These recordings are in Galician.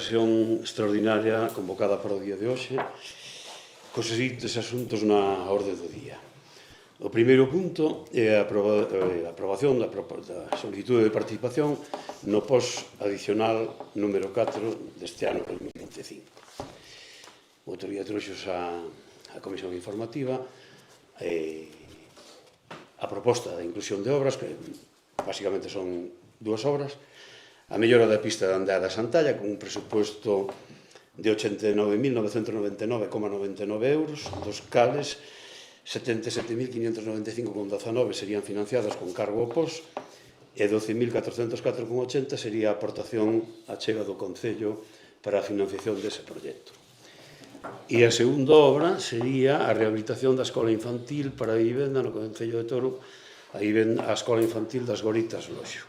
sesión extraordinaria convocada para o día de hoxe cos seguintes asuntos na orde do día. O primeiro punto é a aprobación da solicitude de participación no POS adicional número 4 deste ano 2025. O outro día trouxos a Comisión Informativa a proposta da inclusión de obras, que basicamente son dúas obras: a mellora da pista de Andea da Santalla, con un presupuesto de 89.999,99 euros, dos cales 77.595,19 serían financiadas con cargo ao POS e 12.404,80 sería a aportación achega do Concello para a financiación dese proxecto. E a segunda obra sería a rehabilitación da escola infantil para a vivenda no Concello de Toro, a escola infantil das Goritas Loxo,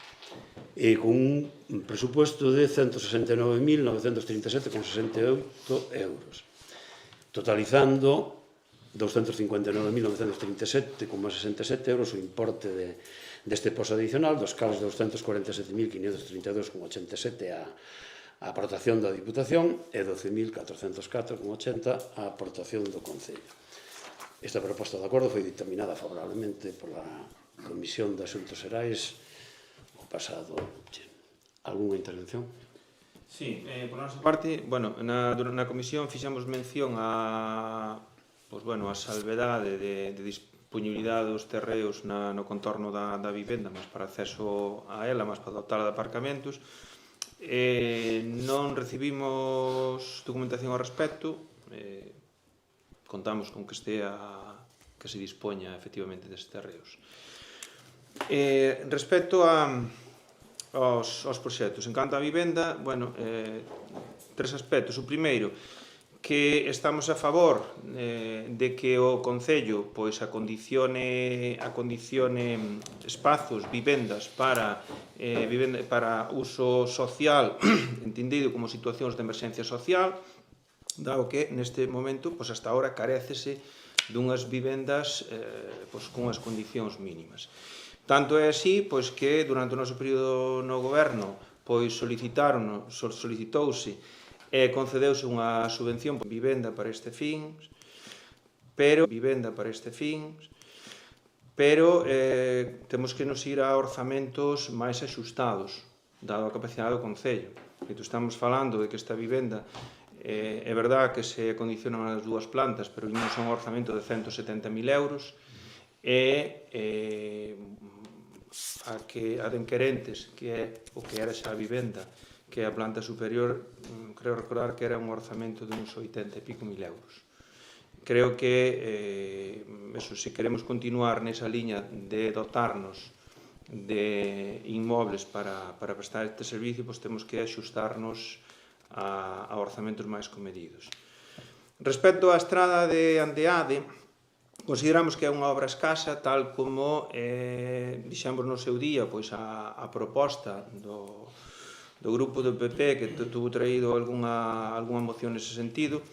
e con un presupuesto de 169.937,68 euros, totalizando 259.937,67 euros o importe deste POS adicional, dos cales 247.532,87 a aportación da Diputación e 12.404,80 a aportación do Concello. Esta proposta de acordo foi dictaminada favorablemente pola Comisión de Asuntos Xerais o pasado. Algúnha intervención? Sí, por nosa parte, na comisión fixemos mención a salvedade de disponibilidade dos terreos no contorno da vivenda, mas para acceso a ela, mas para dotala de aparcamentos. Non recibimos documentación ao respecto, contamos con que se dispoña efectivamente destes terreos. Respecto aos proxectos, en canto á vivenda, tres aspectos. O primeiro, que estamos a favor de que o Concello acondicione espazos, vivendas para uso social, entendido como situacións de emerxencia social, dado que neste momento, hasta ahora, carécese dunhas vivendas con as condicións mínimas. Tanto é así que durante o noso período no goberno solicitouse e concedeuse unha subvención por vivenda para este fin, pero temos que nos ir a orzamentos máis axustados, dado a capacidade do Concello. Estamos falando de que esta vivenda é verdad que se acondicionan as dúas plantas, pero vimos un orzamento de 170.000 euros e a de Enquerentes, que é o que era xa a vivenda, que é a planta superior, creo recordar que era un orzamento de uns 80 e pico mil euros. Creo que, se queremos continuar nesa liña de dotarnos de inmobles para prestar este servicio, temos que axustarnos a orzamentos máis comedidos. Respecto á estrada de Andeade, consideramos que é unha obra escasa, tal como dixemos no seu día a proposta do grupo do PP, que tuvo traído algunha moción nese sentido,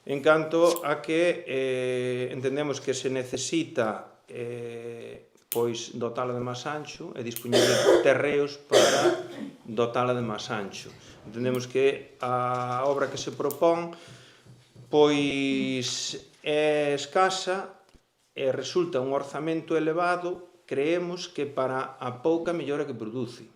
en canto a que entendemos que se necesita dotala de máis ancho e dispoñer de terreos para dotala de máis ancho. Entendemos que a obra que se propón é escasa e resulta un orzamento elevado, creemos que para a pouca mellora que produce.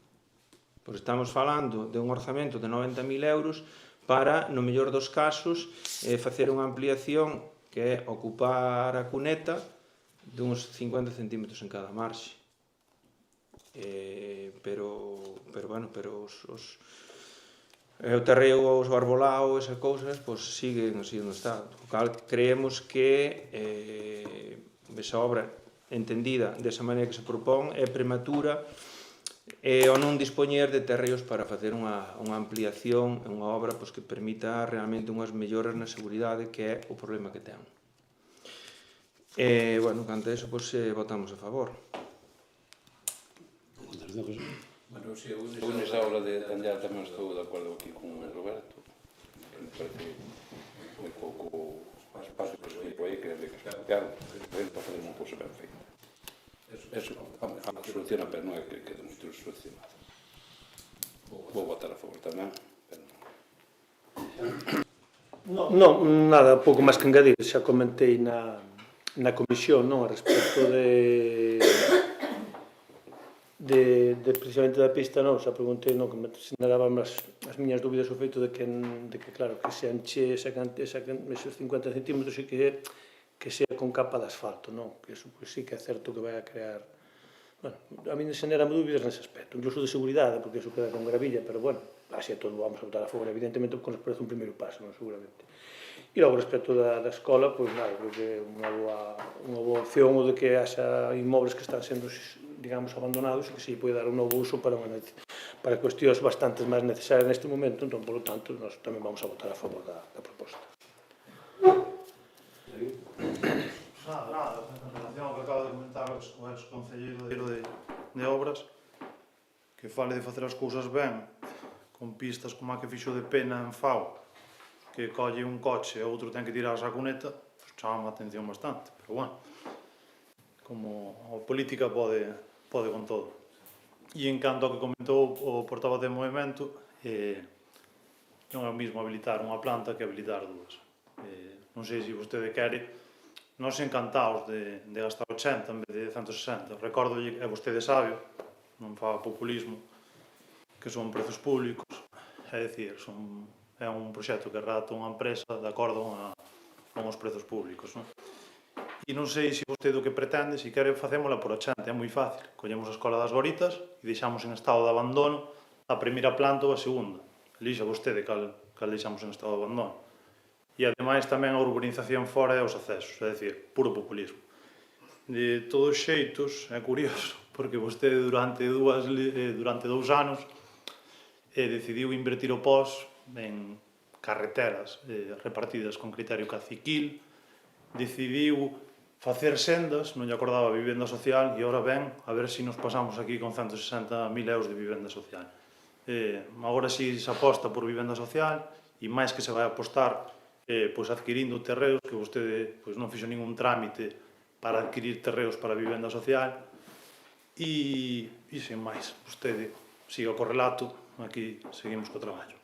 Estamos falando de un orzamento de 90.000 euros para, no mellor dos casos, facer unha ampliación que é ocupar a cuneta de uns 50 centímetros en cada marxe. Pero o terreo, os arbolao, esas cousas, siguen así onde está. O cal creemos que esa obra, entendida desa maneira que se propón, é prematura e ao non dispoñer de terreos para facer unha ampliación, unha obra que permita realmente unhas melloras na seguridade, que é o problema que ten. Canto a iso, votamos a favor. Eu nesa obra de Andeade tamén estou de acordo aquí con o Roberto, que me parece moi pouco espacio que se tipo aí, que é de claro, para fazer unha cousa ben feita. Eso soluciona, pero non é que quede moito solucionado. Vou votar a favor tamén, pero Non, nada, pouco máis que engadir, xa comentei na comisión, non, a respecto de precisamente da pista, non, xa preguntei, non, que me sinalaban as miñas dúbidas o feito de que claro, que se enche esos 50 centímetros e que sea con capa de asfalto, non, que eso pois sí que é certo que vai a crear, bueno, a mí xenerame dúbidas nese aspecto, incluso de seguridade, porque eso queda con gravilla, pero bueno, así a todo vamos a botar a favor, evidentemente, porque nos parece un primeiro paso, non, seguramente. E logo, respecto da escola, pois nada, creo que é unha boa opción o de que haxa inmobles que están sendo, digamos, abandonados e que se pode dar un novo uso para cuestións bastante máis necesarias neste momento, entón, polo tanto, nós tamén vamos a votar a favor da proposta. Nada, en relación ao que acaba de comentar o ex-concelleiro de Obras, que fale de facer as cousas ben, con pistas como a que fixo de Pena en Fao, que colle un coche e outro ten que tirar a cuneta, pues chama a atención bastante, pero bueno, como a política pode con todo. E en canto ao que comentou o portavoz de Movimento, non é o mesmo habilitar unha planta que habilitar dúas. Non sei se vostede quere, nós encantados de gastar 80 en vez de 160. Recórdolle, e vostede sabe, non fa populismo, que son prezos públicos, é dicir, é un proxecto que redacta unha empresa de acordo con os prezos públicos, non? E non sei se vostede o que pretende, se quere facémola por 80, é moi fácil. Collemos a Escola das Goritas e deixamos en estado de abandono a primeira planta ou a segunda. Elixa vostede cal deixamos en estado de abandono. E ademais tamén a urbanización fora e os accesos, é dicir, puro populismo. De todos os xeitos, é curioso, porque vostede durante 2 anos decidiu invertir o POS en carreteras repartidas con criterio caciquil, decidiu facer sendas, non lle acordaba a vivenda social, e ora ben, a ver se nos pasamos aquí con 160.000 euros de vivenda social. Agora si se aposta por vivenda social, e máis que se vai apostar adquirindo terreos, que vostede non fixo ningún trámite para adquirir terreos para vivenda social, e sen máis, vostede siga co relato, aquí seguimos co traballo.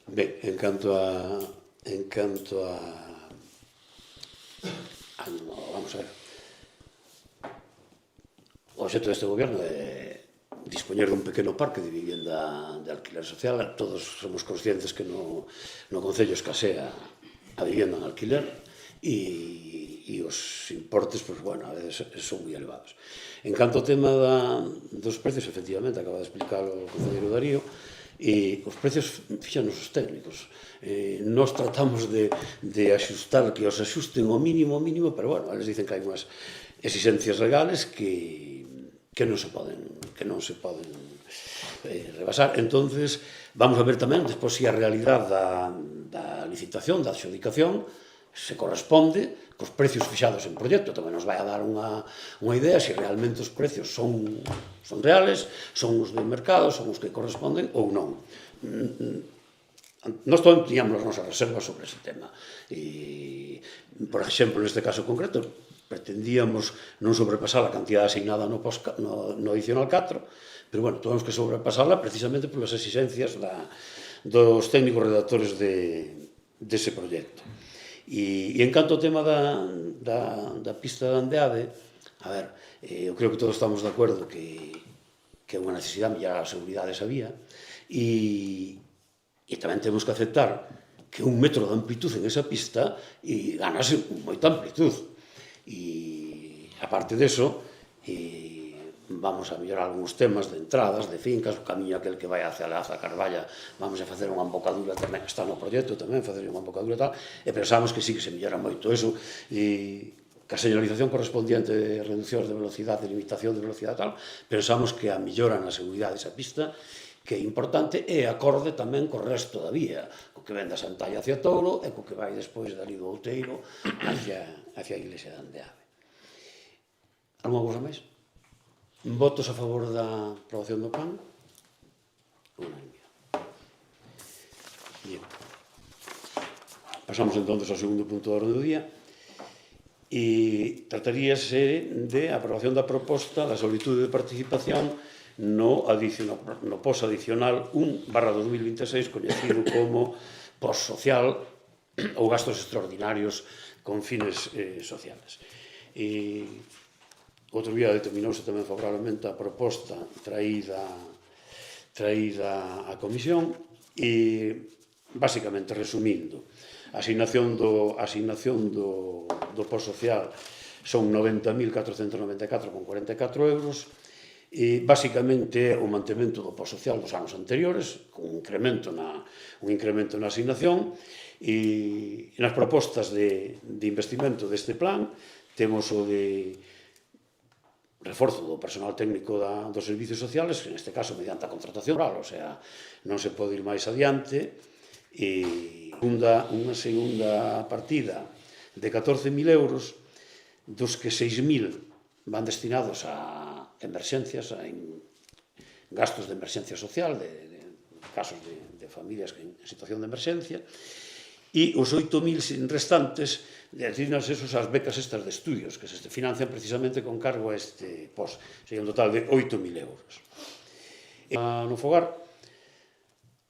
Ben, en canto a vamos a ver, o obxecto deste goberno é dispoñer dun pequeno parque de vivienda de alquiler social. Todos somos conscientes que no Concello escasea a vivienda en alquiler e os importes, pois, bueno, a veces son moi elevados. En canto ao tema dos precios, efectivamente, acaba de explicar o concelleiro Darío, e os precios fixanos os técnicos. Nós tratamos de axustar, que os axusten ao mínimo, pero, bueno, eles dicen que hai unhas exigencias legales que non se poden rebasar. Entonces, vamos a ver tamén, despois, se a realidade da licitación, da adxudicación, se corresponde cos precios fixados en proxecto. Tamén nos vai a dar unha idea se realmente os precios son reales, son os do mercado, son os que corresponden ou non. Nós tamén tiñamos as nosas reservas sobre ese tema. E, por exemplo, neste caso concreto, pretendíamos non sobrepasar a cantidad asignada no adicional 4, pero, bueno, tuvemos que sobrepasarla precisamente polas exigencias dos técnicos redactores dese proxecto. E en canto ao tema da pista de Andeade, a ver, eu creo que todos estamos de acordo que é unha necesidade mellorar a seguridade esa vía, e tamén temos que aceptar que 1 metro de amplitud en esa pista e ganase moita amplitud. E, aparte deso, vamos a mellorar algúns temas de entradas, de fincas, o camiño aquel que vai hacia a Laza Carballa, vamos a facer unha embocadura tamén, que está no proxecto tamén, facer unha embocadura tal, e pensamos que sí que se mellora moito eso, e que a señalización correspondiente de reduccións de velocidade, de limitación de velocidade tal, pensamos que a mellora na seguridade desa pista, que é importante, e acorde tamén co resto da vía, co que ven da Santalla hacia Touro, e co que vai despois dali do Outeiro hacia a iglesia de Andeade. Alguna cousa máis? Votos a favor da aprobación do plan? Unanimidade. Bien. Pasamos entonces ao segundo punto da orde do día, e trataríase de aprobación da proposta da solicitude de participación no POS adicional 1/2026, coñecido como post-social ou gastos extraordinarios con fines sociales. E outro día determinouse tamén favorablemente a proposta traída á Comisión e, basicamente, resumindo, a asignación do post-social son 90.494,44 euros e, basicamente, o mantemento do post-social dos anos anteriores, con un incremento na asignación, e nas propostas de investimento deste plan temos o de reforzo do personal técnico dos servicios sociales, que neste caso mediante a contratación oral, o sea, non se pode ir máis adiante, e unha segunda partida de 14.000 euros, dos que 6.000 van destinados a emerxencias, a gastos de emerxencia social, de casos de familias en situación de emerxencia, e os 8.000 restantes destinan esos ás becas estas de estudios, que se financian precisamente con cargo a este post. Sería un total de 8.000 euros. No fogar,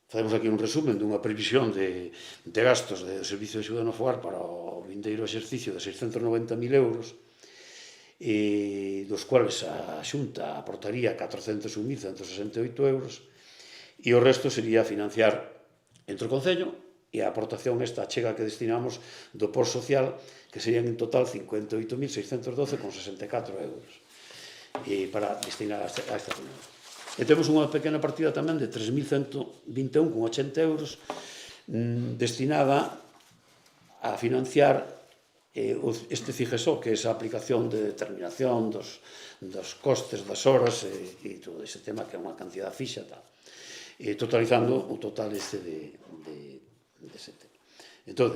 facemos aquí un resumen dunha previsión de gastos de servicio de axuda no fogar para o vindeiro exercicio de 690.000 euros, e dos cuales a Xunta aportaría 401.168 euros, e o resto sería financiar entre o Concello e a aportación esta chega que destinamos do post social, que serían en total 58.612,64 euros para destinar a esta zona. E temos unha pequena partida tamén de 3.121,80 euros destinada a financiar este CIGESO, que é esa aplicación de determinación dos costes das horas e todo ese tema, que é unha cantidad fixa, totalizando o total este de ese tema. Entón,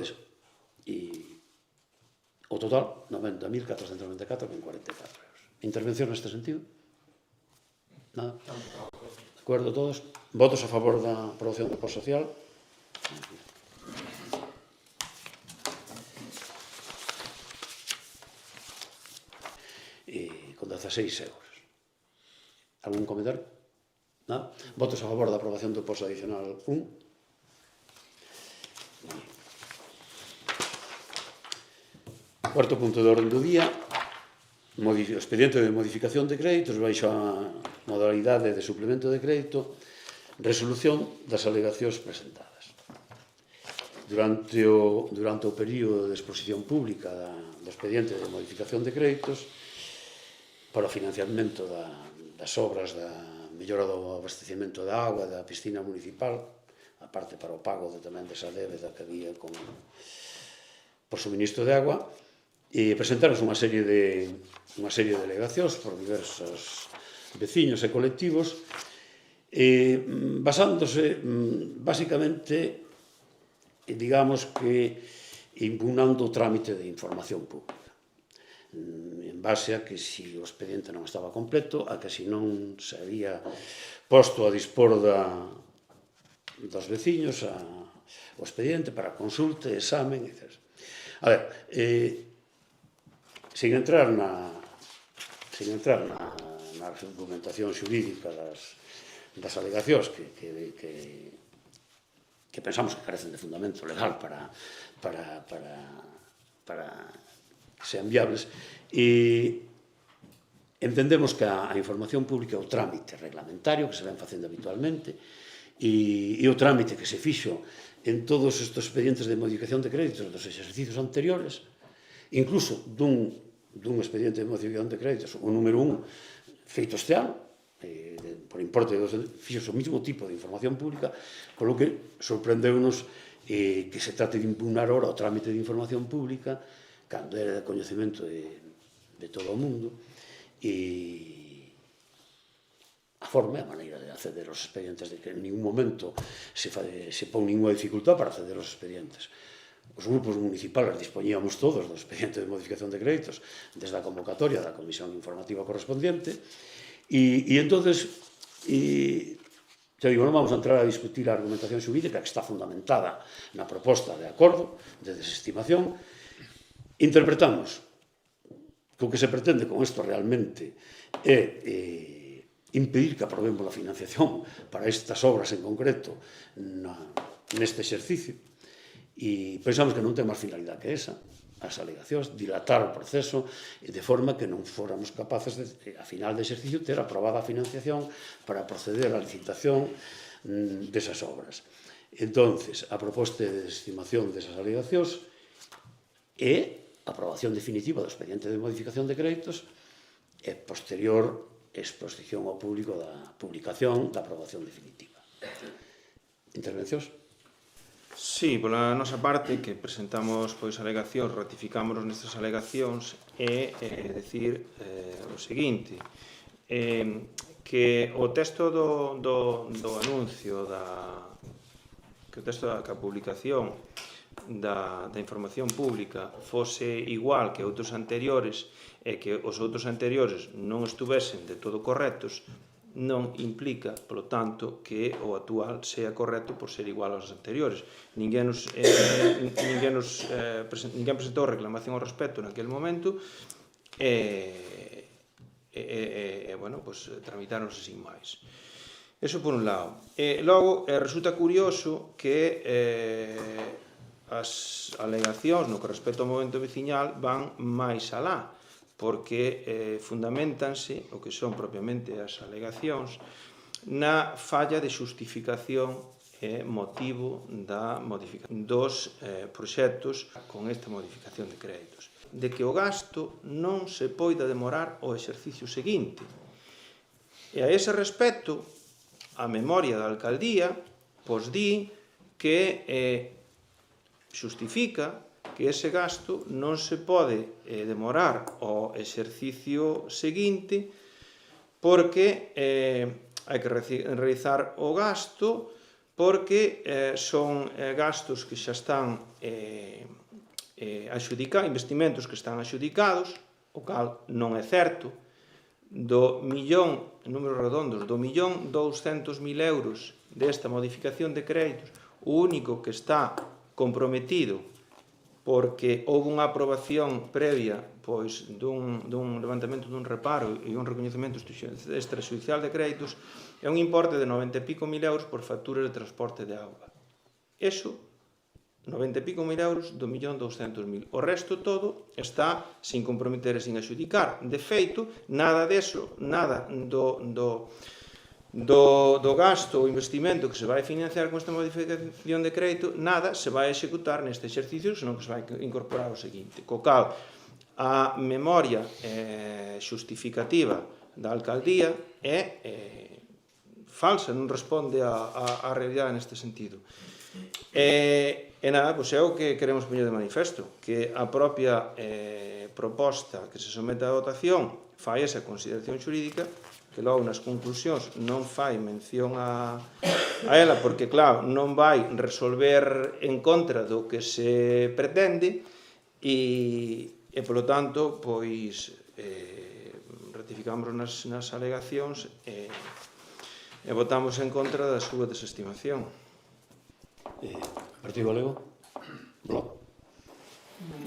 o total, 90.494,44 euros. Intervención neste sentido? Nada? De acordo todos? Votos a favor da aprobación do post social? E con 16 euros. Algún comentario? Nada? Votos a favor da aprobación do post adicional 1? Cuarto punto de orden do día, expediente de modificación de créditos baixo a modalidade de suplemento de crédito, resolución das alegacións presentadas. Durante o período de exposición pública do expediente de modificación de créditos, para o financiamento das obras da mellora do abastecemento da auga da piscina municipal, a parte para o pago tamén desa débeda que había por suministro de agua, e presentaros unha serie de alegacións por diversos veciños e colectivos, basándose basicamente, digamos que impugnando o trámite de información pública, en base a que si o expediente non estaba completo, a que si non se había posto a dispor dos veciños o expediente para consulta, examen, etc. A ver, sin entrar na argumentación xurídica das alegacións que pensamos que carecen de fundamento legal para que sean viables, e entendemos que a información pública é o trámite reglamentario que se ven facendo habitualmente e o trámite que se fixo en todos estes expedientes de modificación de créditos dos exercicios anteriores, incluso dun expediente de modificación de créditos, o número 1, feito este ano, por importe de fixos o mesmo tipo de información pública, polo que sorprendeu-nos que se trate de impugnar ora o trámite de información pública, cando era de coñecemento de todo o mundo, e a forma e a maneira de acceder aos expedientes, de que en ningún momento se pon ninguna dificultad para acceder aos expedientes. Os grupos municipales dispoñíamos todos do expediente de modificación de créditos desde a convocatoria da comisión informativa correspondiente, e entonces, xa digo, non vamos a entrar a discutir a argumentación xurídica que está fundamentada na proposta de acordo, de desestimación. Interpretamos que o que se pretende con isto realmente é impedir que aprobemos a financiación para estas obras en concreto neste exercicio, E pensamos que non ten máis finalidade que esa, as alegacións, dilatar o proceso de forma que non fóramos capaces de, a final de exercicio, ter aprobada a financiación para proceder á licitación desas obras. Entonces, a proposta de desestimación desas alegacións e a aprobación definitiva do expediente de modificación de créditos e posterior exposición ao público da publicación da aprobación definitiva. Intervencións? Sí, pola nosa parte, que presentamos alegacións, ratificámonos nestas alegacións, é dicir o seguinte, que o texto do anuncio, que o texto da publicación da información pública fose igual que outros anteriores e que os outros anteriores non estuvesen de todo correctos, non implica, polo tanto, que o actual sea correcto por ser igual aos anteriores. Ninguén presentou reclamación ao respecto naquele momento e tramitáronse sin máis. Eso por un lado. Logo, resulta curioso que as alegacións no que respecta ao movimento veciñal van máis alá, porque fundamentanse o que son propiamente as alegacións na falla de xustificación e motivo da modificación dos proxectos con esta modificación de créditos. De que o gasto non se poida demorar o exercicio seguinte. E a ese respecto, a memoria da alcaldía di que xustifica que ese gasto non se pode demorar ao exercicio seguinte porque hai que realizar o gasto porque son gastos que xa están adxudicados, investimentos que están adxudicados, o cal non é certo, do millón, en números redondos, do 1.200.000 euros desta modificación de créditos, o único que está comprometido porque houve unha aprobación previa dun levantamento dun reparo e un recoñecemento extrajudicial de créditos é un importe de 90 e pico mil euros por facturas de transporte de auga. Eso, 90 e pico mil euros do 1.200.000. O resto todo está sin comprometer e sin adxudicar. De feito, nada deso, nada do gasto ou investimento que se vai financiar con esta modificación de crédito, nada se vai executar neste exercicio, senón que se vai incorporar ao seguinte. Co cal, a memoria xustificativa da alcaldía é falsa, non responde á realidade neste sentido. E nada, pois é o que queremos poñer de manifesto, que a propia proposta que se somete a votación fai esa consideración xurídica, que logo nas conclusións non fai mención a ela, porque claro, non vai resolver en contra do que se pretende e polo tanto, pois ratificamos nas alegacións e votamos en contra da súa desestimación. Partido Galego? Bloc.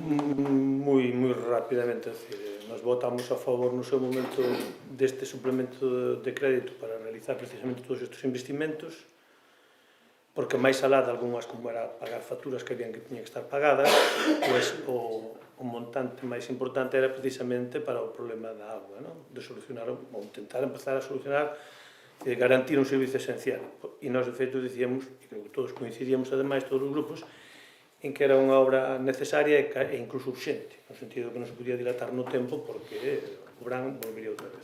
Moi rapidamente, nos votamos a favor no seu momento deste suplemento de crédito para realizar precisamente todos estes investimentos, porque máis alá de algunhas como era pagar facturas que habían que tiñan que estar pagadas, pois o montante máis importante era precisamente para o problema da auga, de solucionar ou intentar empezar a solucionar e garantir un servicio esencial. E nós, de feito, dicíamos, e creo que todos coincidíamos, ademais, todos os grupos, en que era unha obra necesaria e incluso urxente, no sentido que non se podía dilatar no tempo porque o verán volvería outra vez.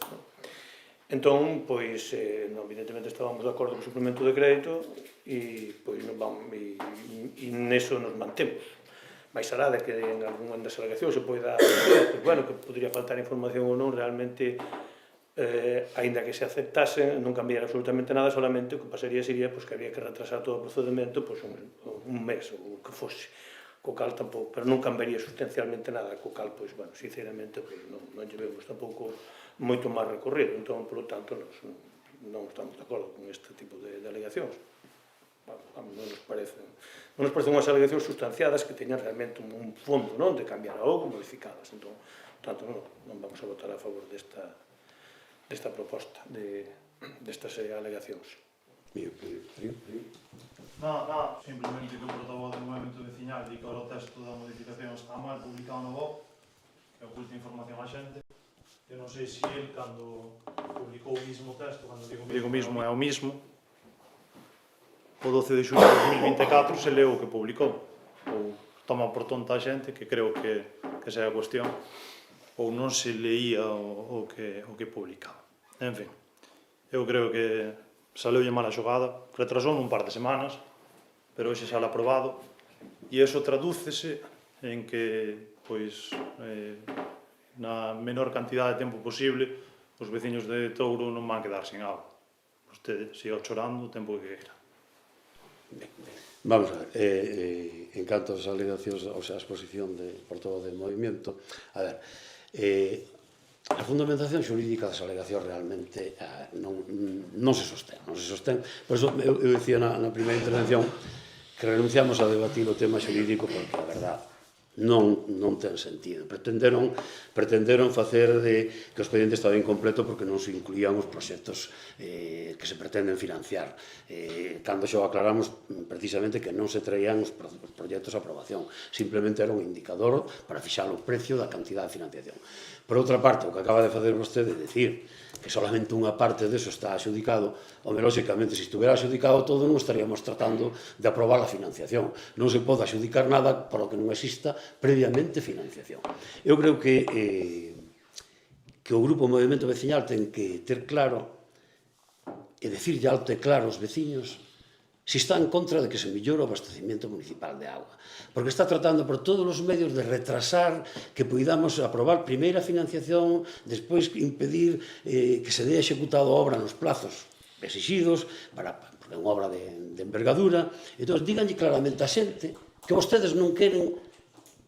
Entón, pois, evidentemente estábamos de acordo co suplemento de crédito e neso nos mantemos. Mais alá de que en algunha das alegacións se poida, que podría faltar información ou non, realmente, aínda que se aceptasen, non cambiaría absolutamente nada, solamente o que pasaría sería que había que retrasar todo o procedimento un mes ou o que fose, co cal tampouco, pero non cambiaría sustancialmente nada, co cal, sinceramente, non llevemos tampouco moito máis recorrido, entón, polo tanto, non estamos de acordo con este tipo de alegacións. Non nos parecen unhas alegacións sustanciadas que teñan realmente un fondo, de cambiar algo, modificadas, entón, tanto, non vamos a votar a favor desta proposta, destas alegacións. Nada, simplemente que o portavoz do movimento veciñal di que ahora o texto da modificación está mal publicado no BOC, que oculta información á xente. Eu non sei se ele, cando publicou o mismo texto, cando digo mismo é o mismo, o 12 de xullo de 2024 se leu o que publicou, ou toma por tonta a xente, que creo que esa é a cuestión, ou non se leía o que publicaba. En fin, eu creo que saleulle mala xogada, retrasou un par de semanas, pero hoxe sale aprobado, e iso tradúcese en que, pois, na menor cantidad de tempo posible, os veciños de Touro non van quedar sin agua. Vostede siga chorando o tempo que queira. Vamos a ver, en canto ás alegacións, ou sea, a exposición de portavoz del movimento, a ver, a fundamentación xurídica das alegacións realmente non se sostén, por iso eu dicía na primeira intervención que renunciamos a debatir o tema xurídico porque a verdade non ten sentido. Pretenderon facer que o expediente estaba incompleto porque non se incluían os proxectos que se pretenden financiar. Cando xo aclaramos precisamente que non se traían os proxectos a aprobación, simplemente era un indicador para fixar o precio da cantidad de financiación. Por outra parte, o que acaba de facer vostede, decir que solamente unha parte deso está axudicado, home, lóxicamente, se estuvera axudicado todo, non estaríamos tratando de aprobar a financiación. Non se pode axudicar nada para o que non exista previamente financiación. Eu creo que o Grupo Movimento Veciñal ten que ter claro e decirlle alto e claro aos veciños se está en contra de que se mellore o abastecimento municipal de auga, porque está tratando por todos os medios de retrasar que poidamos aprobar primeira financiación, despois impedir que se dea executado a obra nos plazos exixidos, porque é unha obra de envergadura. Entón, díganlle claramente a xente que vostedes non queren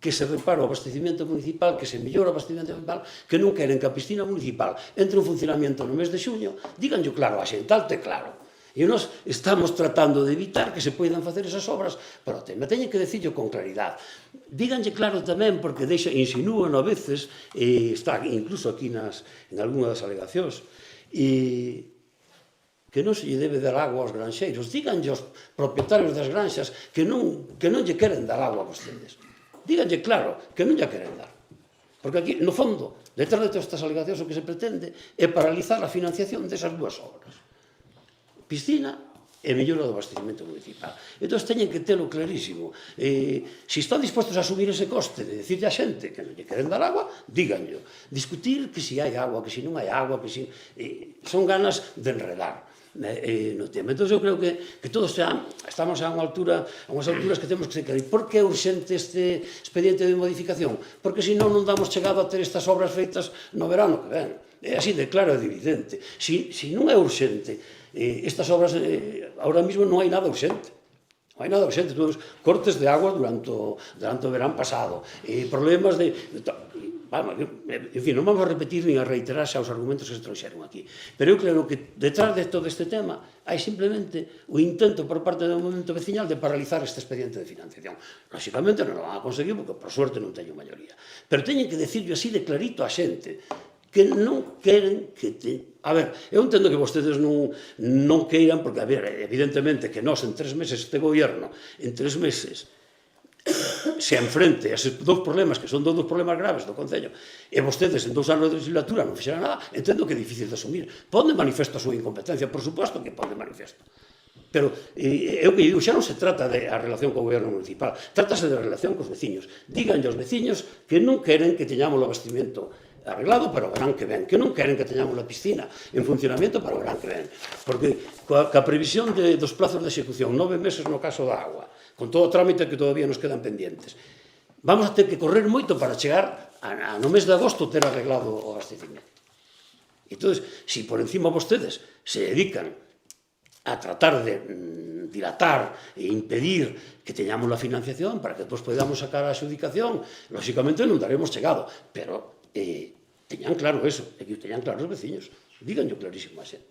que se repare o abastecimento municipal, que se mellore o abastecimento municipal, que non queren que a piscina municipal entre en funcionamento no mes de xuño, díganlle claro a xente, alto e claro. E nós estamos tratando de evitar que se poidan facer esas obras para o tema. Teñen que decirlo con claridade. Díganlle claro tamén, porque insinúan a veces, está incluso aquí en algunha das alegacións, que non se lle debe dar agua aos granxeiros. Díganlle aos propietarios das granxas que non lle queren dar agua a vostedes. Díganlle claro que non lle queren dar. Porque aquí, no fondo, detrás de todas estas alegacións o que se pretende é paralizar a financiación desas dúas obras. Piscina e mellora do abastecimento municipal. Entón, teñen que telo clarísimo. Se están dispostos a asumir ese coste de decirle a xente que non lle queren dar agua, díganlo. Discutir que si hai agua, que si non hai agua, que si... son ganas de enredar no tema. Entón, eu creo que todos estamos a unhas alturas que temos que ser claros. Por que é urxente este expediente de modificación? Porque senón non damos chegado a ter estas obras feitas no verano que ven. É así de claro e de evidente. Se non é urxente estas obras, ahora mismo non hai nada urxente. Non hai nada urxente. Tuvemos cortes de agua durante o verán pasado, problemas de... En fin, non vamos a repetir ni a reiterar xa os argumentos que se trouxeron aquí. Pero eu creo que detrás de todo este tema hai simplemente o intento por parte do movimento veciñal de paralizar este expediente de financiación. Lóxicamente non o van a conseguir porque, por suerte, non teño maioría. Pero teñen que decirlo así de clarito a xente que non queren que A ver, eu entendo que vostedes non queiran, porque, a ver, evidentemente que nós en 3 meses, este goberno, en 3 meses, se enfrente a esos dous problemas, que son dous problemas graves do Concello, e vostedes en 2 anos de legislatura non fixeran nada, entendo que é difícil de asumir. Pon de manifesto a súa incompetencia, por suposto que pon de manifesto. Pero eu que digo, xa non se trata de a relación co goberno municipal, trátase de relación cos veciños. Díganlle aos veciños que non queren que teñamos o abastecimento arreglado para o verán que ven, que non queren que teñamos a piscina en funcionamento para o verán que ven, porque ca previsión dos plazos de execución, 9 meses no caso da agua, con todo o trámite que todavía nos quedan pendientes, vamos a ter que correr moito para chegar no mes de agosto ter arreglado o abastecimento. Entón, se por encima vostedes se dedican a tratar de dilatar e impedir que teñamos a financiación para que depois podamos sacar a adjudicación, lóxicamente non daremos chegado, pero teñan claro eso, e que teñan claro os veciños, díganlo clarísimo a xente.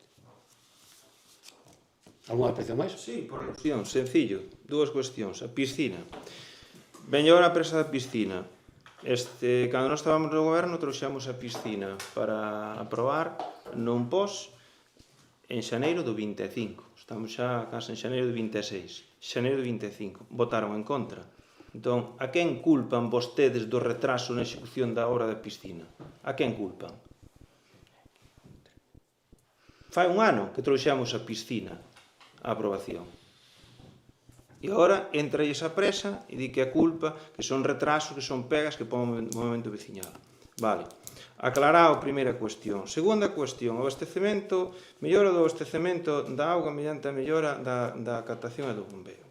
Alguna apreciación máis? Sí, por alusión, sencillo, 2 cuestións. A piscina. Veño a presa da piscina. Cando nós estábamos no goberno, trouxemos a piscina para aprobar non pos en xaneiro do 25. Estamos xa case en xaneiro do 26. xaneiro de 25. Votaron en contra. Entón, a quen culpan vostedes do retraso na execución da obra da piscina? A quen culpan? Fai un ano que trouxemos a piscina a aprobación. E agora entra esa presa e di que a culpa, que son retrasos, que son pegas, que pon o movimento veciñal. Vale. Aclarado a primeira cuestión. Segunda cuestión, o abastecemento, mellora do abastecemento da auga mediante a mellora da captación e do bombeo.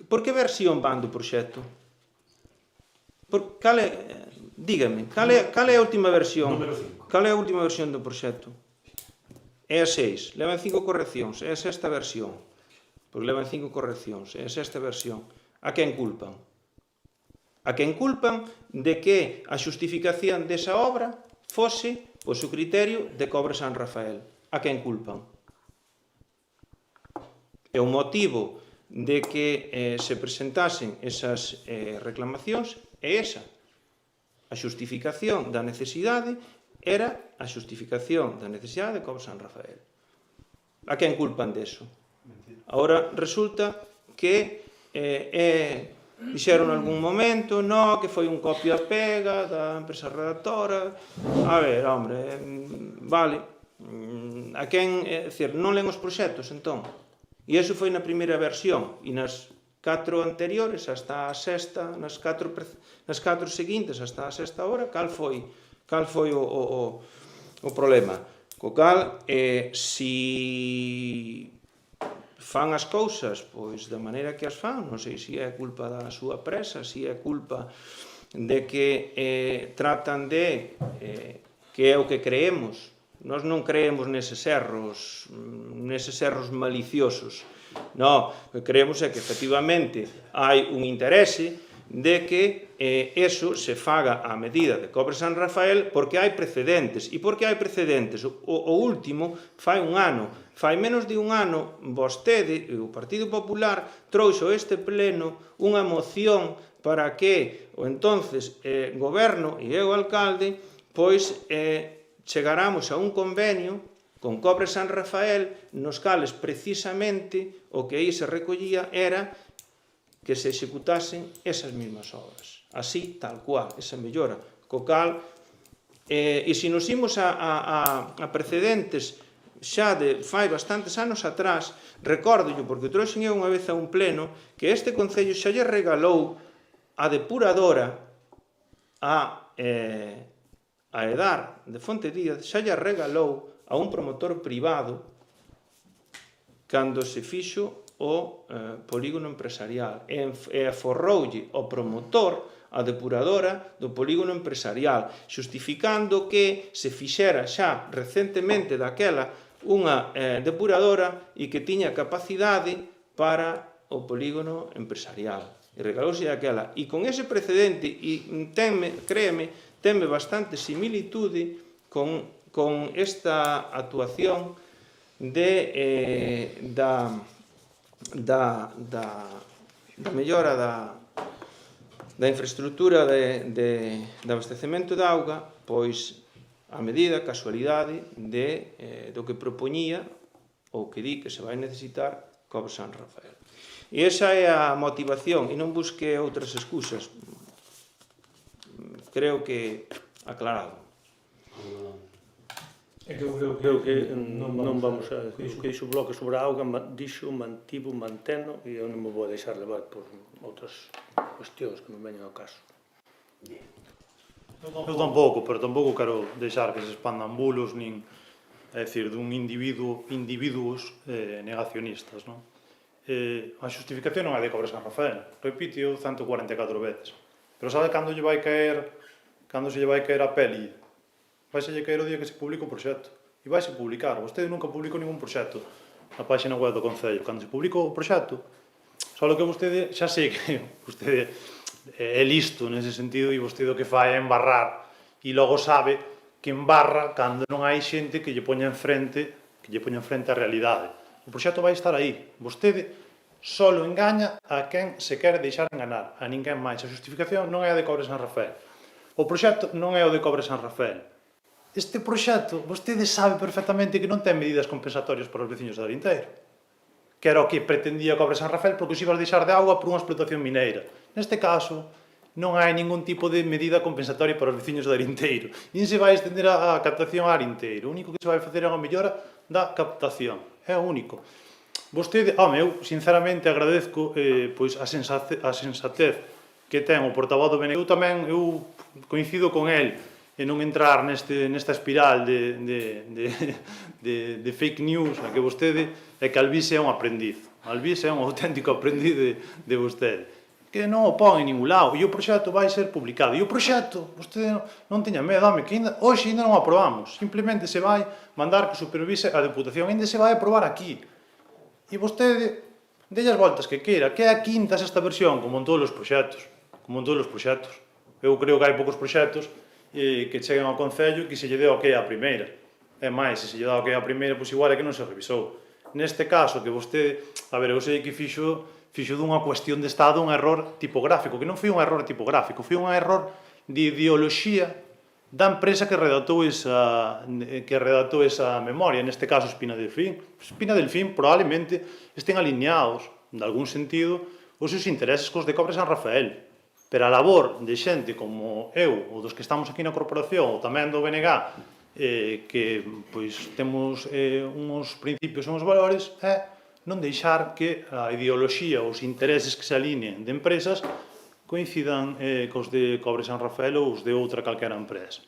Por que versión van do proxecto? Dígame, cal é a última versión? Número 5. Cal é a última versión do proxecto? É a 6, levan 5 correccións, é a sexta versión. Porque levan 5 correccións, é a sexta versión. A quen culpan? A quen culpan de que a xustificación desa obra fose o seu criterio de Cobre San Rafael. A quen culpan? E o motivo de que se presentasen esas reclamacións é esa. A xustificación da necesidade era a xustificación da necesidade de Cobre San Rafael. A quen culpan deso? Agora resulta que dixeron en algún momento que foi un copia-pega da empresa redactora. A ver, hombre, vale, a quen, non len os proxectos, entón. E iso foi na primeira versión, e nas 4 anteriores, hasta a sexta, nas 4 seguintes, hasta a sexta hora, cal foi o problema? Co cal, si fan as cousas pois da maneira que as fan, non sei se é culpa da súa presa, se é culpa de que tratan de que é o que creemos. Nós non creemos neses erros maliciosos. Non, o que creemos é que efectivamente hai un interese de que eso se faga a medida de Cobre San Rafael porque hai precedentes. E por que hai precedentes? O último fai un ano. Fai menos de un ano, vostede, o Partido Popular, trouxo este pleno unha moción para que o entonces goberno e o alcalde pois chegáramos a un convenio con Cobre San Rafael nos cales precisamente o que aí se recollía era que se executasen esas mesmas obras. Así, tal cual, esa mellora. Co cal, e se nos imos a precedentes xa de fai bastantes anos atrás, recórdollo, porque trouxen eu unha vez a un pleno, que este Concello xa lle regalou a depuradora a Edar de Fonte Díaz, xa lle regalou a un promotor privado cando se fixo o polígono empresarial e aforroulle o promotor a depuradora do polígono empresarial, xustificando que se fixera xa recentemente daquela unha depuradora e que tiña capacidade para o polígono empresarial. E regalouse daquela. E con ese precedente, e créeme, tenme bastante similitude con esta actuación da mellora da infraestructura de abastecemento de auga, pois a medida, casualidade, do que propoñía ou que di que se vai necesitar Cobre San Rafael. E esa é a motivación, e non busque outras excusas. Creo que aclarado. Creo que non vamos a decir o que dixo o Bloque sobre a auga, dixo, mantivo, manteno, e eu non me vou deixar levar por outras cuestións que non veñan ao caso. Eu tampouco, pero tampouco quero deixar que se expandan bulos, nin, é dicir, dun individuos negacionistas, non? A xustificación non é de Cobre San Rafael, repíteo 144 veces. Pero sabe cando se lle vai caer a peli? Vaise lle caer o día que se publica o proxecto. E vaise publicar. Vostede nunca publicou ningún proxecto na página web do Concello. Cando se publicou o proxecto, só que vostede, xa sei que vostede é listo nese sentido e vostede o que fai é embarrar e logo sabe que embarra cando non hai xente que lle poña en frente a realidade. O proxecto vai estar aí. Vostede solo engaña a quen se quere deixar enganar, a ninguén máis. A xustificación non é a de Cobre San Rafael. O proxecto non é o de Cobre San Rafael. este proxecto, vostede sabe perfectamente que non ten medidas compensatorias para os veciños de Arinteiro, que era o que pretendía Cobre San Rafael, porque os iba a deixar de agua por unha explotación mineira. Neste caso, non hai ningún tipo de medida compensatoria para os veciños de Arinteiro. Nin se vai estender a captación a Arinteiro. O único que se vai facer é unha mellora da captación. É o único. Vostede, eu sinceramente agradezco pois a sensatez que ten o portavoz do BNG. Eu coincido con el en non entrar nesta espiral de fake news a que vostede é que Albise é un aprendiz. Albise é un auténtico aprendiz de vostede, que non o pon en ningún lado, e o proxecto vai ser publicado. E o proxecto, vostede non teña medo, que hoxe ainda non o aprobamos, simplemente se vai mandar que supervise a Deputación, ainda se vai aprobar aquí. E vostede, delle as voltas que queira, que é a quinta sexta versión, como en todos os proxectos, Eu creo que hai poucos proxectos que cheguen ao Concello e que se lle dé o que é a primeira. É máis, se lle dá o que é a primeira, pois igual é que non se revisou. Neste caso, que vostede, eu sei que fixo dunha cuestión de Estado un error tipográfico, que non foi un error tipográfico, foi un error de ideoloxía da empresa que redactou esa memoria, neste caso Espina Delfín. Espina Delfín probablemente estén alineados, de algún sentido, os seus intereses cos de Cobre San Rafael. Pero a labor de xente como eu, ou dos que estamos aquí na corporación, ou tamén do BNG, que pois temos uns principios e uns valores, é non deixar que a ideoloxía ou os intereses que se alineen de empresas coincidan cos de Cobre San Rafael ou os de outra calquera empresa.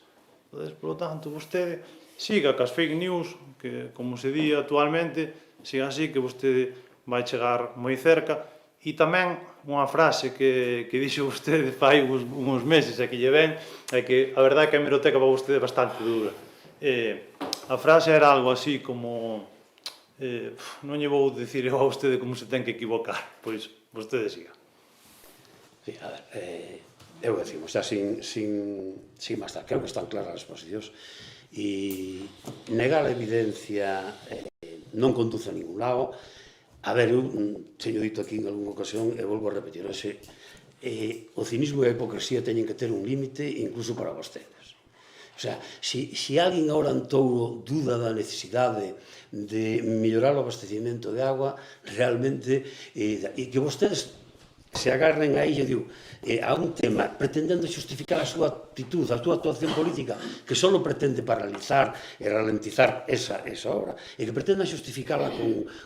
Entón, por lo tanto, vostede siga cas fake news, que como se di actualmente, siga así, que vostede vai chegar moi cerca. E tamén unha frase que dixo vostede fai uns meses e que lle ven, é que a verdade é que a hemeroteca para vostede é bastante dura. A frase era algo así como non lle vou dicir eu a vostede como se ten que equivocar, pois vostede siga. Sí, a ver, eu decimos, xa sin máis tal, creo que están claras as posicións, e negar a evidencia non conduce a ningún lado. A ver, eu teño dito aquí en algunha ocasión e volvo a repetir, o cinismo e a hipocresía teñen que ter un límite incluso para vostedes. O sea, se alguén agora en Touro duda da necesidade de mellorar o abastecimento de agua, realmente, e que vostedes se agarren a ello, digo, a un tema pretendendo xustificar a súa actitud, a súa actuación política, que só pretende paralizar e ralentizar esa obra, e que pretenda xustificarla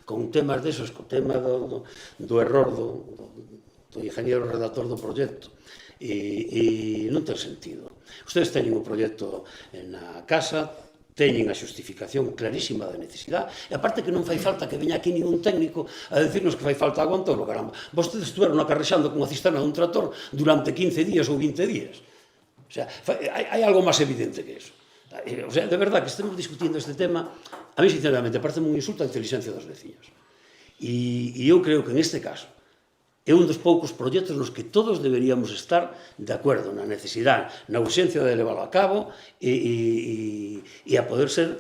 con temas desos, co tema do error do ingeniero redactor do proxecto, e non ten sentido. Ustedes teñen o proxecto na casa, teñen a xustificación clarísima da necesidade, e aparte que non fai falta que veña aquí ningún técnico a decirnos que fai falta agua en Touro, caramba. Vostedes estuveron acarrexando con a cisterna dun trator durante 15 días ou 20 días. O sea, hai algo máis evidente que eso. O sea, de verdad, que estemos discutindo este tema, a mí, sinceramente, parece un insulto á inteligencia dos veciños. E eu creo que, en este caso, é un dos poucos proxectos nos que todos deberíamos estar de acordo na necesidade, na urxencia de leválo a cabo e a poder ser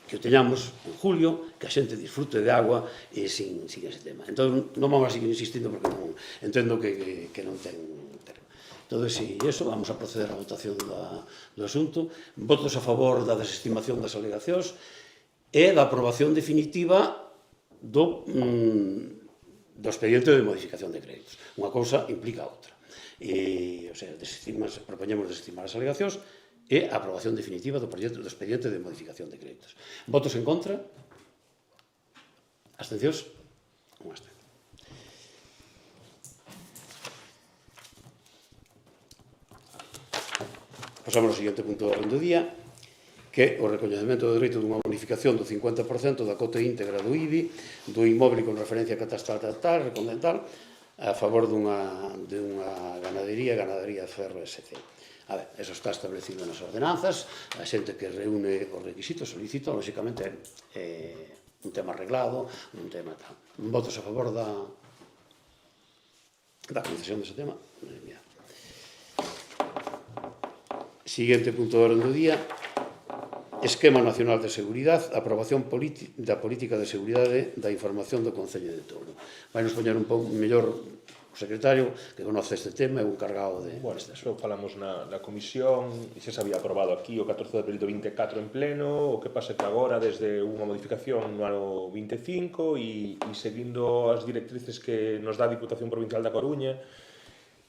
que o teñamos en julio, que a xente disfrute de agua sin ese tema. Entón, non vamos a seguir insistindo porque non entendo que non ten termo. Entón, se iso, vamos a proceder á votación do asunto. Votos a favor da desestimación das alegacións e da aprobación definitiva do expediente de modificación de créditos. Unha cousa implica a outra. O sea, propoñemos desestimar as alegacións e a aprobación definitiva do expediente de modificación de créditos. Votos en contra? Abstencións? Unha abstención. Pasamos ao seguinte punto do orden do día, que o recoñecemento do dereito dunha bonificación do 50% da cota íntegra do IBI do inmóvel con referencia catastral recondental a favor dunha ganadería de ferro SC. A ver, eso está establecido nas ordenanzas, a xente que reúne os requisitos solicita, lóxicamente, un tema arreglado, un tema tal. Votos a favor da concesión dese tema? Siguiente punto do orden do día, Esquema Nacional de Seguridade, aprobación da política de seguridade da información do Concello de Touro. Vai nos poñer un pouco mellor O secretario que conoce este tema é un cargado de... Bueno, eso falamos na comisión, xa se había aprobado aquí o 14 de abril do 24 en pleno, o que pasa que agora, desde unha modificación no ano 25 e seguindo as directrices que nos dá a Diputación Provincial da Coruña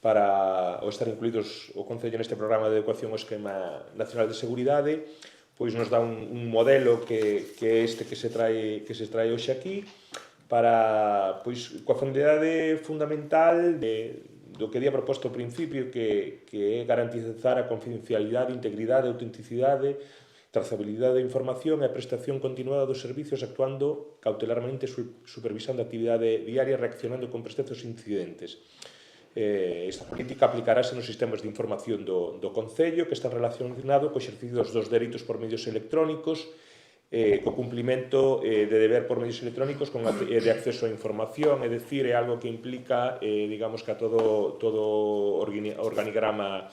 para estar incluídos o Concello neste programa de adecuación ao Esquema Nacional de Seguridade, pois nos dá un modelo que é este que se trae hoxe aquí, para, pois, coa finalidade fundamental do que día proposto ao principio, que é garantizar a confidencialidade, integridade, autenticidade, trazabilidade da información e a prestación continuada dos servicios, actuando cautelarmente supervisando a actividade diaria, reaccionando con prestezos incidentes. Esta política aplicarase nos sistemas de información do Concello, que está relacionado co exercicio dos dereitos por medios electrónicos, co cumplimento de deber por medios electrónicos de acceso á información, é dicir, é algo que implica, digamos, que a todo organigrama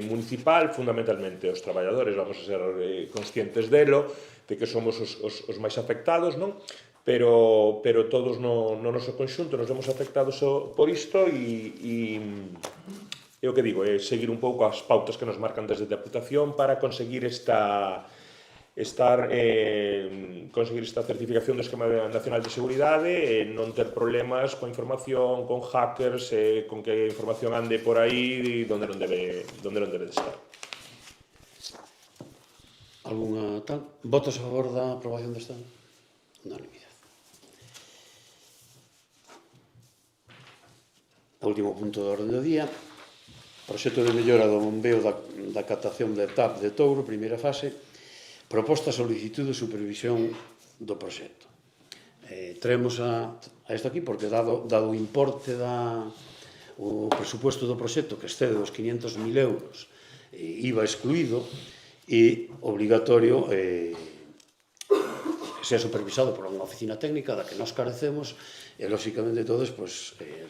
municipal, fundamentalmente os traballadores, vamos a ser conscientes delo, de que somos os máis afectados, non? Pero todos no noso conxunto nos vemos afectados por isto e o que digo, é seguir un pouco as pautas que nos marcan desde a Deputación para conseguir esta certificación do Esquema Nacional de Seguridade e non ter problemas coa información, con hackers, con que a información ande por aí onde non debe de estar. Alguna tal? Votos a favor da aprobación desta unanimidade. O último punto do orden do día, proxecto de mellora do bombeo da captación de TAP de Touro, primeira fase, proposta solicitude de supervisión do proxecto. Traemos a isto aquí porque dado o importe o presupuesto do proxecto que excede dos 500.000 euros, IVA excluído, e obligatorio que sea supervisado por unha oficina técnica da que nos carecemos e, lóxicamente, todos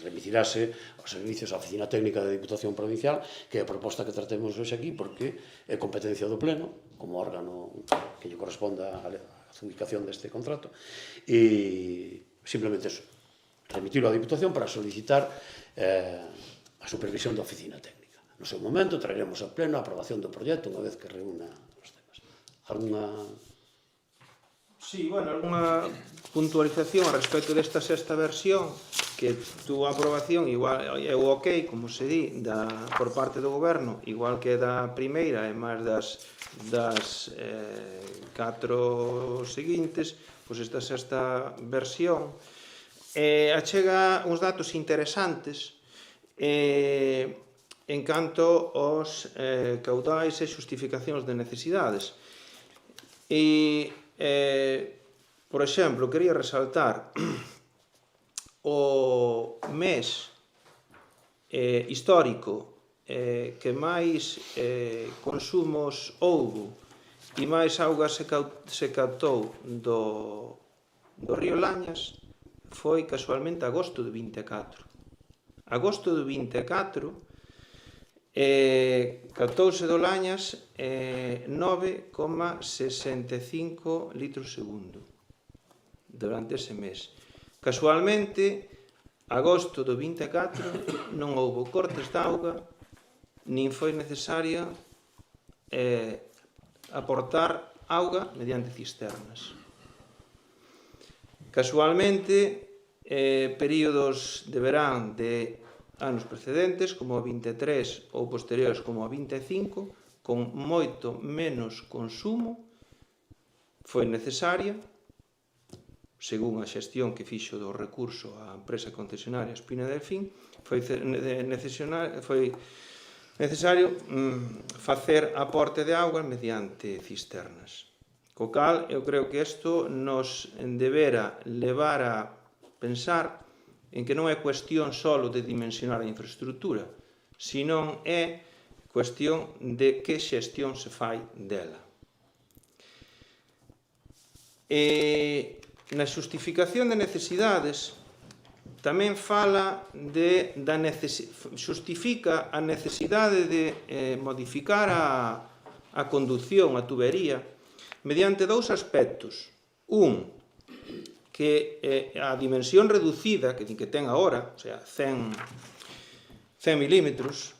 remitirase aos servicios da oficina técnica da Diputación Provincial, que é a proposta que tratemos hoxe aquí, porque é competencia do Pleno, como órgano que lle corresponda a adjudicación deste contrato, e simplemente eso, remitirlo á Diputación para solicitar a supervisión da oficina técnica. No seu momento, traeremos ao Pleno a aprobación do proxecto unha vez que reúna os temas. Alguna... Sí, bueno, alguna puntualización a respecto desta sexta versión, que túa aprobación igual é o ok, como se di, por parte do Goberno, igual que da primeira e máis das 4 seguintes, pois esta sexta versión achega uns datos interesantes en canto aos caudais e xustificacións de necesidades. Por exemplo, quería resaltar o mes histórico que máis consumos houbo e máis auga se captou do río Lañas foi casualmente agosto de 24. Agosto de 24 captouse do Lañas 9,65 litros segundo durante ese mes. Casualmente, agosto do 24 non houbo cortes de auga, nin foi necesaria aportar auga mediante cisternas. Casualmente, períodos de verán de anos precedentes, como a 23 ou posteriores como a 25, con moito menos consumo, foi necesaria, según a xestión que fixo do recurso á empresa concesionaria Espina Delfín, foi necesario facer aporte de auga mediante cisternas. Co cal, eu creo que isto nos debera levar a pensar en que non é cuestión só de dimensionar a infraestructura, senón é cuestión de que xestión se fai dela. Na xustificación de necesidades tamén xustifica a necesidade de modificar a conducción, a tubería, mediante dous aspectos. Un, que a dimensión reducida que ten agora, o sea, 100 milímetros,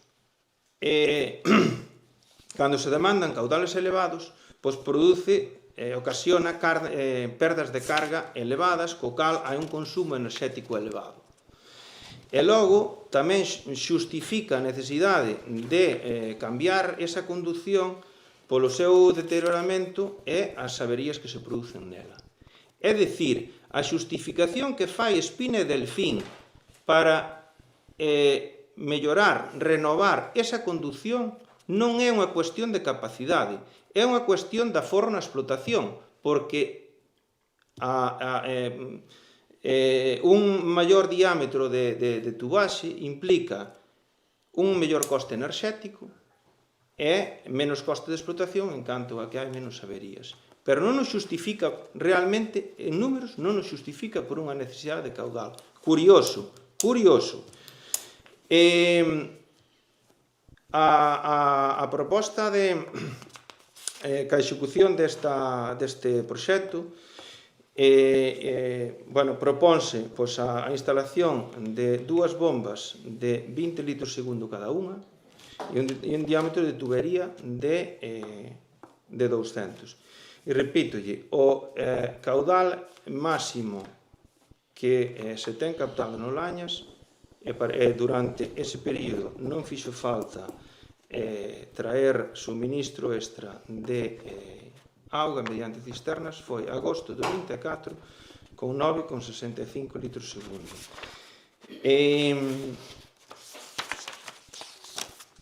cando se demandan caudales elevados, pois ocasiona perdas de carga elevadas, co cal hai un consumo enerxético elevado. E logo tamén xustifica a necesidade de cambiar esa condución polo seu deterioramento e as averías que se producen nela. É dicir, a xustificación que fai Espine Delfín para mellorar, renovar esa condución non é unha cuestión de capacidade, é unha cuestión da forma na explotación, porque un maior diámetro de tubaxe implica un mellor coste enerxético e menos coste de explotación en canto a que hai menos averías. Pero non nos xustifica realmente, en números, non nos xustifica por unha necesidade de caudal. Curioso, curioso. A proposta de que a execución deste proxecto proponse a instalación de dúas bombas de 20 litros segundo cada unha e un diámetro de tubería de 200. E repítolle, o caudal máximo que se ten captado no Lañas durante ese período non fixo falta traer suministro extra de auga mediante cisternas, foi agosto do 24 con 9,65 litros segundo.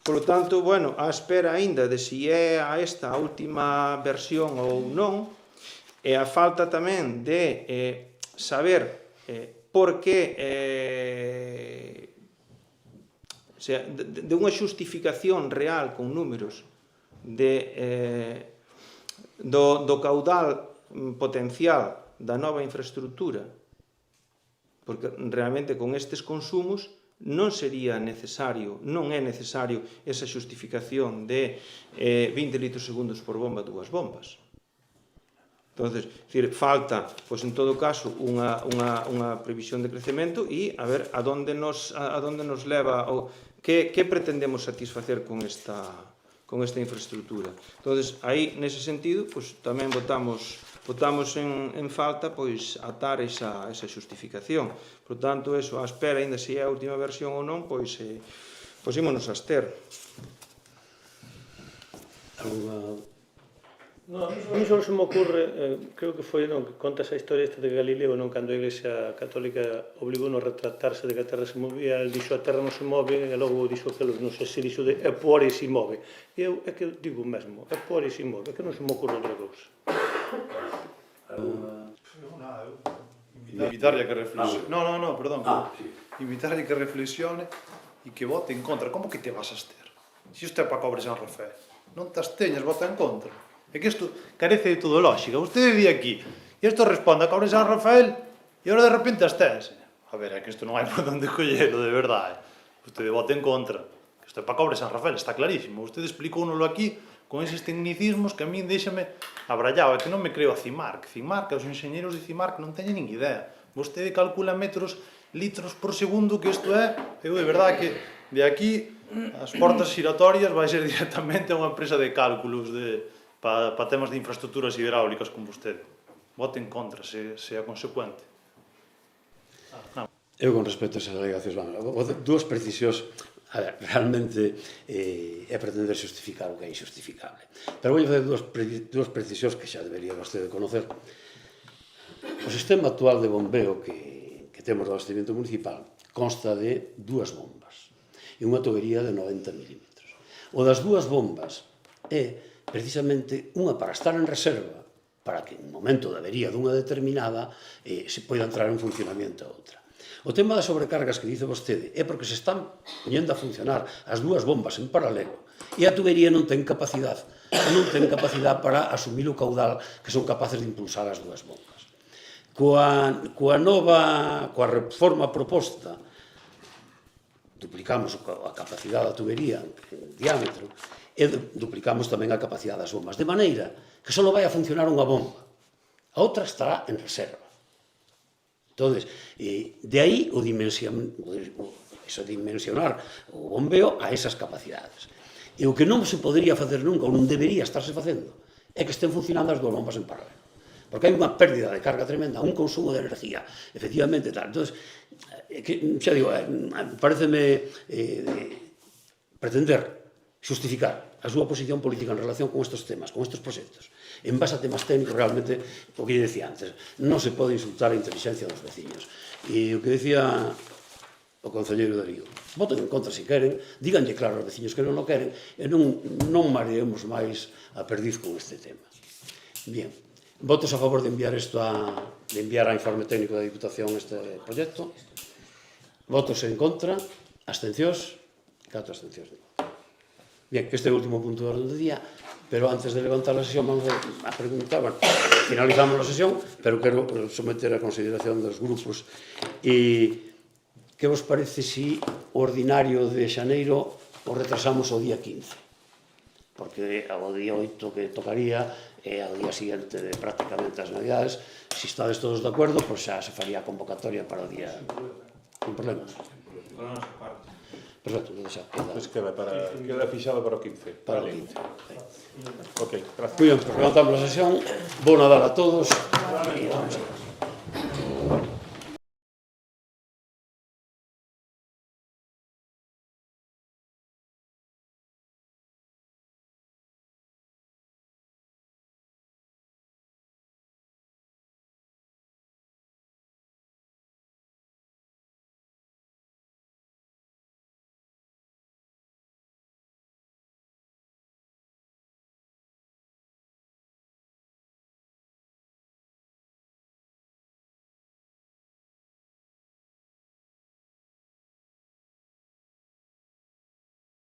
Por lo tanto, á espera aínda de se é esta a última versión ou non, e a falta tamén de saber por que de unha xustificación real con números do caudal potencial da nova infraestructura, porque realmente con estes consumos non sería necesario, non é necesario esa xustificación de 20 litros segundos por bomba, dúas bombas. Entonces, falta, en todo caso, unha previsión de crecemento e a ver a donde nos leva, que pretendemos satisfacer con esta infraestructura. Entonces, aí, nese sentido, tamén votamos en falta atar esa xustificación. Por tanto, eso, a espera, ainda se é a última versión ou non, ímonos a abster. A mí só se me ocurre, creo que foi que conta esa historia esta de Galileo, cando a Iglesia Católica obligou-nos a retratarse de que a Terra se movía, el dixo a Terra non se move, e logo dixo que non sei se dixo de epuore si move. E eu é que digo mesmo, epuore si move, é que non se me ocurre outra cousa. Invitarlle a que reflexione. No, perdón. Invitarlle que reflexione e que vote en contra. Como que te vas a abster? Se isto é para Cobre San Rafael, non te absteñas, vota en contra. É que isto carece de todo lógica. Vostede di aquí, e isto responde a Cobre San Rafael, e agora de repente abstense. A ver, é que isto non hai por onde collelo, de verdade. Vostede vota en contra. Isto é para Cobre San Rafael, está clarísimo. Vostede explicóunoslo aquí con eses tecnicismos que a min deixame abrallado. É que non me creo a CIMARC. CIMARC, os enxeñeiros de CIMARC non teñen nin idea. Vostede calcula litros por segundo, que isto é, eu de verdade que de aquí as portas xiratorias vai ser directamente a unha empresa de cálculos para temas de infraestructuras hidráulicas con vostede. Vote en contra, se é consecuente. Eu, con respecto a esas alegacións, dúas precisións, realmente é pretender justificar o que é injustificable. Pero vou fazer dúas precisións que xa debería vostede conocer. O sistema actual de bombeo que temos do abastecimento municipal consta de dúas bombas e unha tubería de 90 milímetros. O das dúas bombas é precisamente unha para estar en reserva, para que en momento de avería dunha determinada se poida entrar en funcionamento a outra. O tema das sobrecargas que dice vostede é porque se están poñendo a funcionar as dúas bombas en paralelo e a tubería non ten capacidade para asumir o caudal que son capaces de impulsar as dúas bombas. Coa reforma proposta, duplicamos a capacidade da tubería en diámetro e duplicamos tamén a capacidade das bombas, de maneira que só vai a funcionar unha bomba, a outra estará en reserva. Entonces, de aí eso dimensionar o bombeo a esas capacidades. E o que non se podería facer nunca, ou non debería estarse facendo, é que estén funcionando as dúas bombas en paralelo. Porque hai unha pérdida de carga tremenda, un consumo de energía, efectivamente tal. Entón, xa digo, pareceme pretender justificar a súa posición política en relación con estes temas, con estes proxectos, en base a temas técnicos, realmente, o que decía antes, non se pode insultar a inteligencia dos veciños. E o que decía o concelleiro Darío, voten en contra se queren, díganlle claro aos veciños que non o queren, e non mareemos máis a perdiz con este tema. Bien, votos a favor de enviar a informe técnico da Diputación este proxecto, votos en contra, abstencións, 4 abstencións de contra. Bien, este é o último punto do orden do día, pero antes de levantar a sesión vamos a preguntar, bueno, finalizamos a sesión, pero quero someter a consideración dos grupos. E que vos parece si o ordinario de xaneiro o retrasamos ao día 15? Porque ao día 8 que tocaría e ao día seguinte de prácticamente as navidades, se estades todos de acordo, pois xa se faría a convocatoria para o día... Sin problema. Perfecto, xa queda fixado para o 15. para o 15. Ok, gracias. Muy ben, pues levantamos a sesión. Bo Nadal a todos. E vamos a...